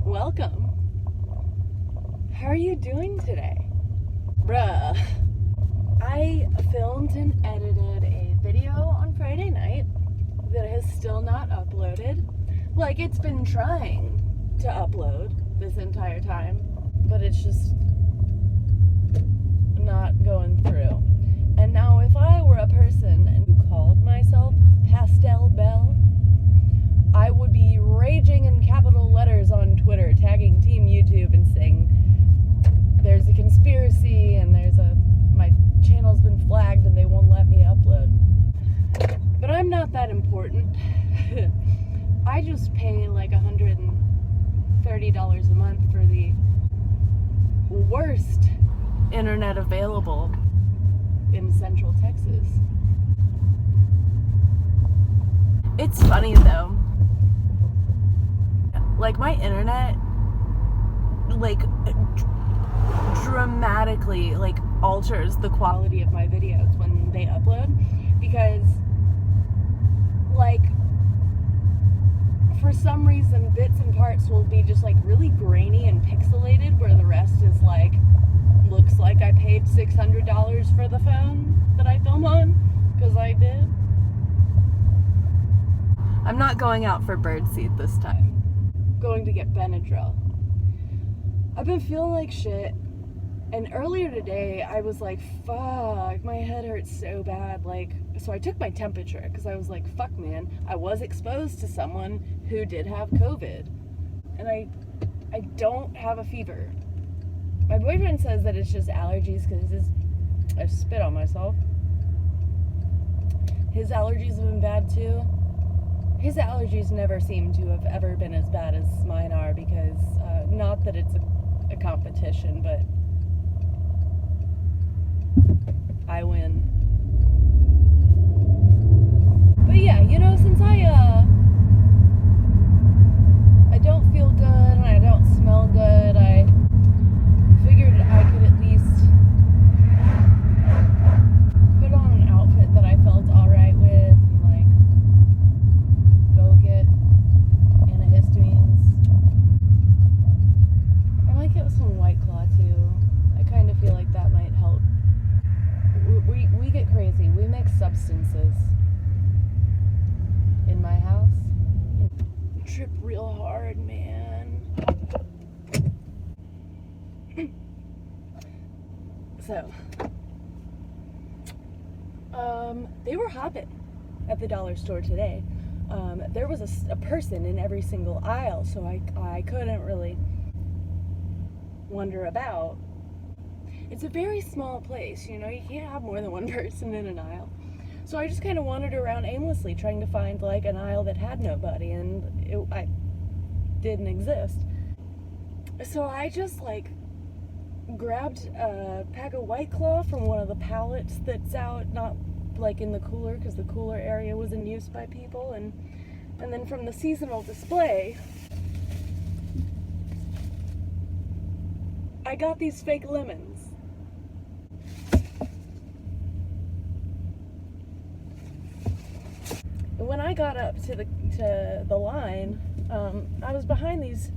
Welcome. How are you doing today? Bruh, I filmed and edited a video on Friday night that has still not uploaded. Like, it's been trying to upload this entire time, but it's just not going through. And now if I were a person who called myself Pastel Belle, I would be raging in capital letters on Twitter, tagging Team YouTube and saying there's a conspiracy and my channel's been flagged and they won't let me upload. But I'm not that important. I just pay like $130 a month for the worst internet available in Central Texas. It's funny though. Like, my internet, like, dramatically, like, alters the quality of my videos when they upload, because, like, for some reason, bits and parts will be just, like, really grainy and pixelated, where the rest is, like, looks like I paid $600 for the phone that I film on, because I did. I'm not going out for birdseed this time. Going to get Benadryl. I've been feeling like shit, and earlier today I was like, fuck, my head hurts so bad. Like, so I took my temperature because I was like, fuck, man, I was exposed to someone who did have COVID, and I don't have a fever. My boyfriend says that it's just allergies because I spit on myself. His allergies have been bad too. His allergies never seem to have ever been as bad as mine are, because, not that it's a competition, but I win. But yeah, since I don't feel good and I don't smell good, I figured I could at least put on an outfit that I felt alright with. Get antihistamines. I might get some White Claw too. I kind of feel like that might help. We get crazy. We mix substances in my house. Trip real hard, man. So, they were hopping at the dollar store today. There was a person in every single aisle, so I couldn't really wander about. It's a very small place, you can't have more than one person in an aisle. So I just kind of wandered around aimlessly, trying to find like an aisle that had nobody, and I didn't exist. So I just like grabbed a pack of White Claw from one of the pallets that's out, not like in the cooler, because the cooler area was in use by people, and then from the seasonal display I got these fake lemons. When I got up to the line, I was behind these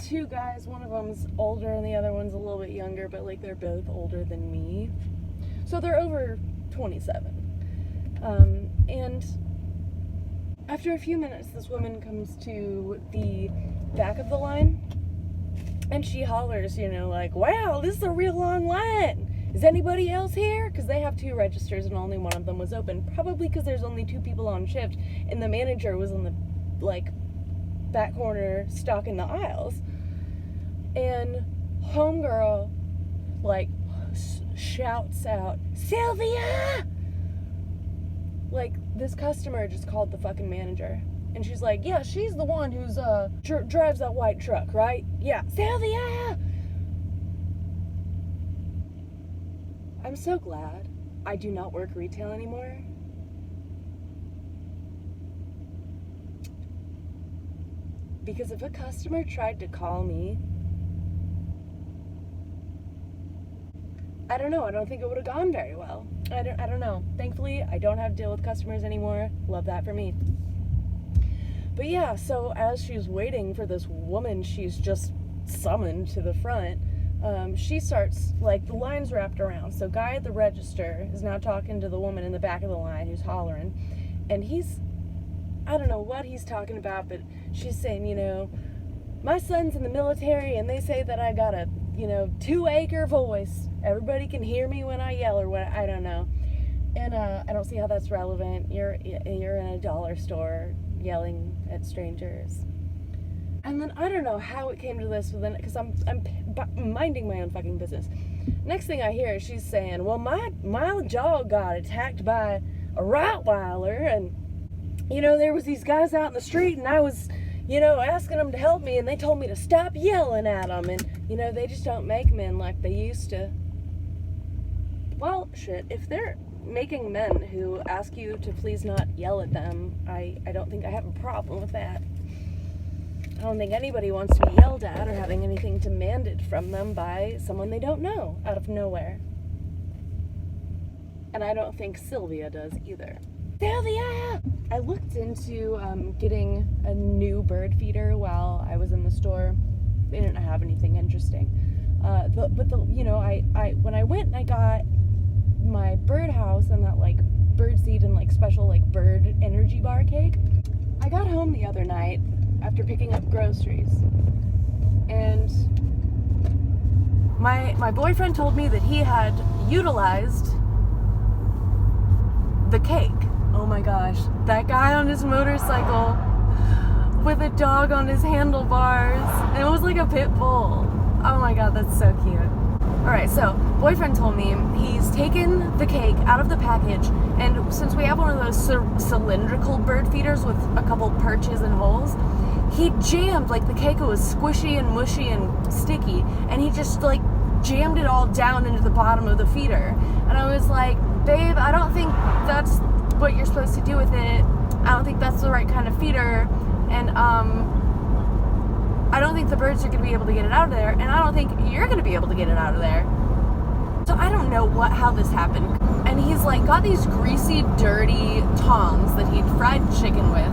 two guys. One of them's older and the other one's a little bit younger, but like they're both older than me, so they're over 27. And after a few minutes, this woman comes to the back of the line and she hollers, like, wow, this is a real long line. Is anybody else here? Because they have two registers and only one of them was open, probably because there's only two people on shift and the manager was in the like back corner stocking the aisles. And homegirl like shouts out, Sylvia! Like, this customer just called the fucking manager. And she's like, yeah, she's the one who's drives that white truck, right? Yeah, Sylvia! I'm so glad I do not work retail anymore. Because if a customer tried to call me, I don't know, I don't think it would have gone very well. I don't know. Thankfully, I don't have to deal with customers anymore. Love that for me. But yeah, so as she's waiting for this woman she's just summoned to the front, she starts, like, the line's wrapped around. So guy at the register is now talking to the woman in the back of the line who's hollering. And I don't know what he's talking about, but she's saying, my son's in the military and they say that I got a, 2-acre voice. Everybody can hear me when I yell or what, I don't know. And I don't see how that's relevant. You're in a dollar store yelling at strangers. And then I don't know how it came to this, because I'm minding my own fucking business. Next thing I hear is she's saying, well, my dog got attacked by a Rottweiler, and there was these guys out in the street, and I was asking them to help me, and they told me to stop yelling at them, and they just don't make men like they used to. Well, shit, if they're making men who ask you to please not yell at them, I don't think I have a problem with that. I don't think anybody wants to be yelled at or having anything demanded from them by someone they don't know out of nowhere. And I don't think Sylvia does either. Sylvia! I looked into getting a new bird feeder while I was in the store. They didn't have anything interesting. When I went and I got my birdhouse and that like bird seed and like special like bird energy bar cake, I got home the other night after picking up groceries, and my boyfriend told me that he had utilized the cake. Oh my gosh, that guy on his motorcycle with a dog on his handlebars, and it was like a pit bull. Oh my god, that's so cute. Alright, so boyfriend told me he's taken the cake out of the package, and since we have one of those cylindrical bird feeders with a couple perches and holes, he jammed, like, the cake was squishy and mushy and sticky, and he just like jammed it all down into the bottom of the feeder. And I was like, babe, I don't think that's what you're supposed to do with it. I don't think that's the right kind of feeder, and I don't think the birds are going to be able to get it out of there, and I don't think you're going to be able to get it out of there. So I don't know how this happened. And he's like got these greasy, dirty tongs that he'd fried chicken with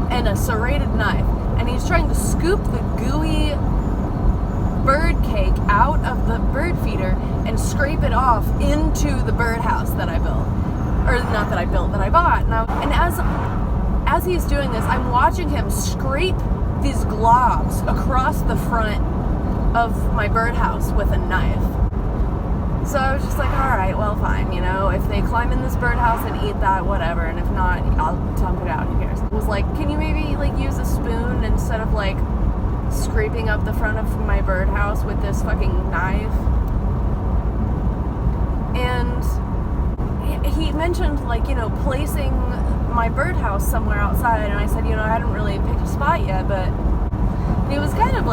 and a serrated knife, and he's trying to scoop the gooey bird cake out of the bird feeder and scrape it off into the birdhouse that I built. Or not that I built, that I bought. And as he's doing this, I'm watching him scrape these globs across the front of my birdhouse with a knife. So I was just like, alright, well, fine, if they climb in this birdhouse and eat that, whatever, and if not, I'll dump it out, who cares? It was like, can you maybe, use a spoon instead of, scraping up the front of my birdhouse with this fucking knife? And he mentioned, placing my birdhouse somewhere outside, and I said, I hadn't really picked a spot yet, but he was kind of,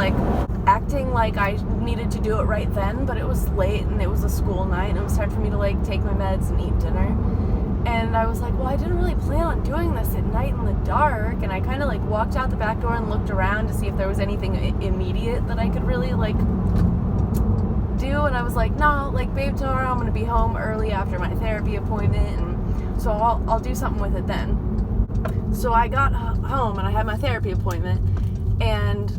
acting like I needed to do it right then, but it was late, and it was a school night, and it was time for me to, take my meds and eat dinner. And I was like, well, I didn't really plan on doing this at night in the dark, and I kind of, walked out the back door and looked around to see if there was anything immediate that I could really, do, and I was like, no, babe, tomorrow I'm going to be home early after my therapy appointment, and so I'll do something with it then. So I got home, and I had my therapy appointment, and,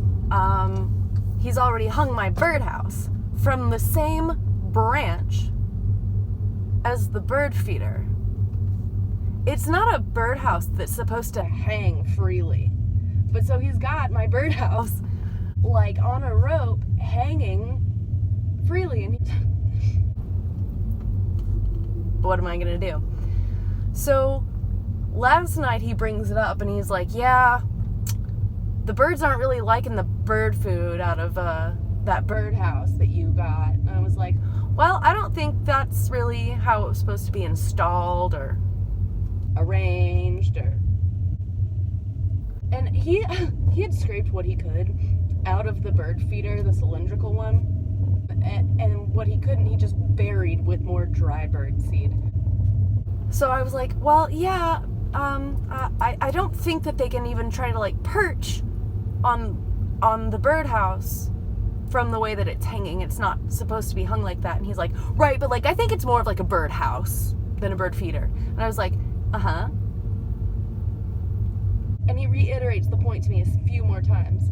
he's already hung my birdhouse from the same branch as the bird feeder. It's not a birdhouse that's supposed to hang freely. But so he's got my birdhouse on a rope hanging freely. And what am I gonna do? So last night he brings it up and he's like, yeah, the birds aren't really liking the bird food out of that birdhouse that you got. And I was like, well, I don't think that's really how it was supposed to be installed or arranged and he had scraped what he could out of the bird feeder, the cylindrical one, and what he couldn't he just buried with more dry bird seed. So I was like, well, yeah, I don't think that they can even try to perch on the birdhouse from the way that it's hanging. It's not supposed to be hung like that. And he's like, right, but I think it's more of a birdhouse than a bird feeder. And I was like, uh-huh. And he reiterates the point to me a few more times.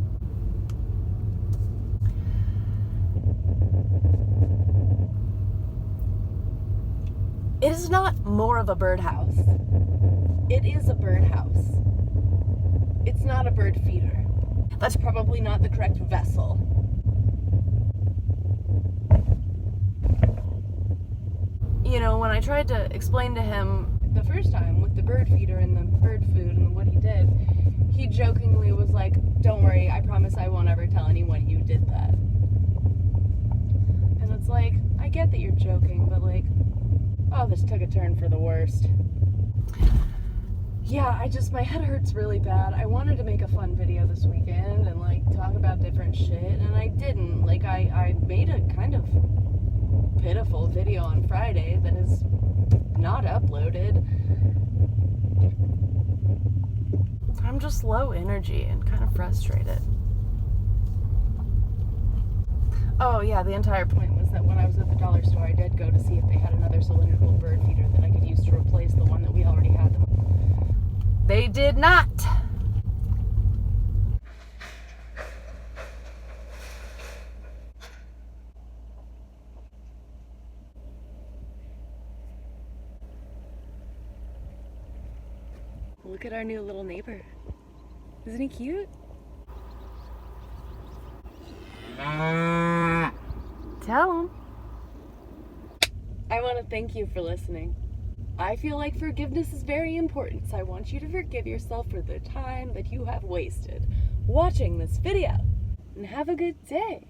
It is not more of a birdhouse. It is a birdhouse. It's not a bird feeder. That's probably not the correct vessel. You know, when I tried to explain to him the first time with the bird feeder and the bird food and what he did, he jokingly was like, "Don't worry, I promise I won't ever tell anyone you did that." And it's like, I get that you're joking, but like, oh, this took a turn for the worst. Yeah, my head hurts really bad. I wanted to make a fun video this weekend and like talk about different shit, and I didn't. Like, I made a kind of pitiful video on Friday that is not uploaded. I'm just low energy and kind of frustrated. Oh yeah, the entire point was that when I was at the dollar store, I did go to see if they had another cylindrical bird feeder that I could use to replace the one that we already had. They did not. Look at our new little neighbor. Isn't he cute? Tell him. I want to thank you for listening. I feel like forgiveness is very important, so I want you to forgive yourself for the time that you have wasted watching this video. And have a good day.